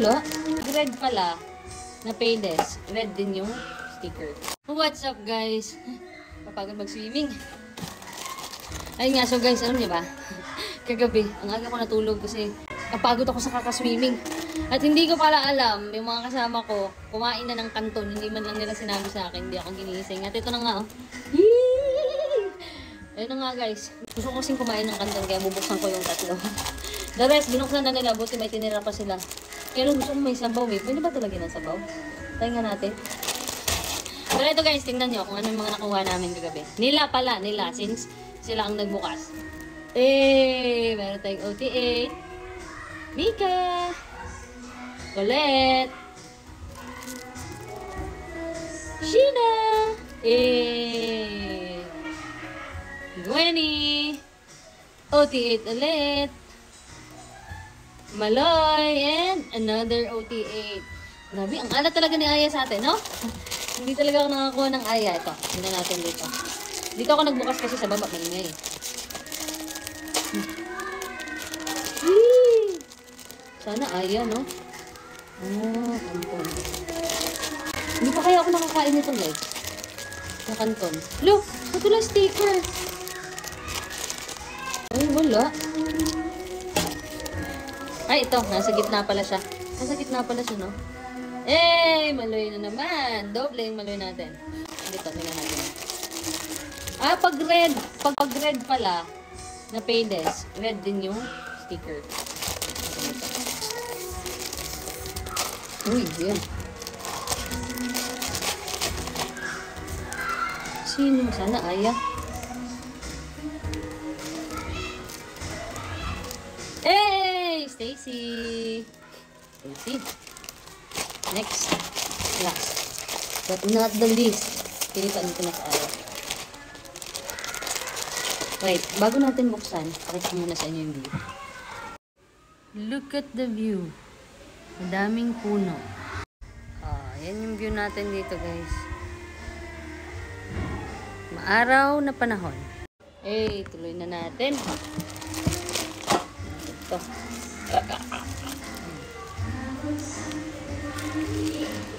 wala. Red pala na Payless. Red din yung sticker. What's up guys? Papagod mag-swimming. Ayun nga, so guys, alam niyo ba? Kagabi, ang aga ko natulog kasi napagod ako sa kakaswimming. At hindi ko pala alam, yung mga kasama ko, kumain na ng kanton. Hindi man lang nila sinabi sa akin, hindi ako ginising. At ito na nga, oh. Ayun na nga guys. Gusto ko kasing kumain ng kanton, kaya bubuksan ko yung tatlo. The rest, binuksan na nila, buti may tinira pa sila. Kaya lang gusto ko may sabaw eh. Pwede ba talaga ng sabaw? Tayo nga natin. Pero ito guys, tingnan nyo kung ano yung mga nakuha namin kagabi. Nila pala, since sila ang nagbukas. Meron tayong OT8. Mika. Colette. Sheena. Gwenny. OT8 ulit. Maloy. And another OT8. Grabe, ang alat talaga ni Aya sa atin, no? Hindi talaga ako nakakuha ng Aya. Ito, tingnan natin dito. Dito ako nagbukas kasi sa baba, maingay. Sana Aya, no? Oh, kanton. Hindi pa kaya ako nakakain nito, guys. Na kanton. Look, ito lang sticker. Ay, wala. Ay, ito. Nasa gitna pala siya. Nasa gitna pala siya, no? Maloy na naman. Doble yung maloy natin. Dito, tingnan natin. Pag red pala na Payless, red din yung sticker. Uy, yan. Sino? Sana Aya. Stacy. Next. Last. But not the least. Pilitan ko na sa Aya. Wait, bago natin buksan, pakita muna sa inyo yung view. Look at the view. Madaming puno. Yan yung view natin dito, guys. Maaraw na panahon. Tuloy na natin. Ito.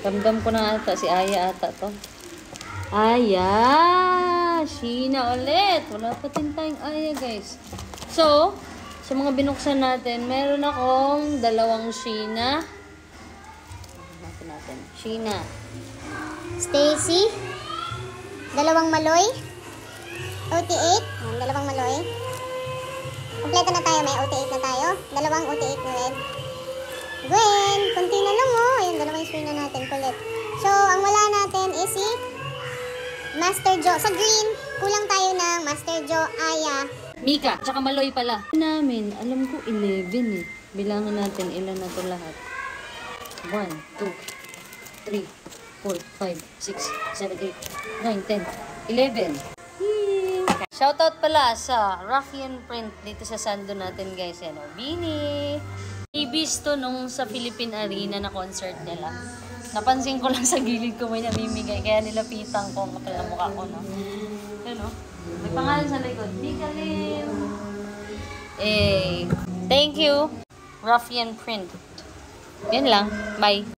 Damdam ko na ata si Aya ata to. Aya! Sheena ulit. Wala pa din tayong Aya, guys. So, sa mga binuksan natin, meron akong dalawang Sheena. Natin. Sheena. Stacy. Dalawang Maloy. OT8. Dalawang Maloy. Kompleto na tayo. May OT8 na tayo. Dalawang OT8 na red. Gwen. Kunti na lang oh. Ayun, dalawang Sheena natin. Kulit. So, ang wala natin is si Master Jo. Sa green, kulang tayo ng Master Jo, Aya, Mika. Tsaka Maloy pala. Namin, alam ko 11 eh. Bilangan natin ilan na to lahat. 1, 2, 3, 4, 5, 6, 7, 8, 9, 10, 11. Shoutout pala sa Ruffian Print dito sa Sando natin, guys. Yan o. Bini. Ibis to nung sa Philippine Arena na concert nila. Napansin ko lang sa gilid ko may namimigay. Kaya nilapitan ko ang kapal na mukha ko, no? Yan o. May pangalan sa likod. Mikalim. Thank you, Ruffian Print. Yan lang. Bye.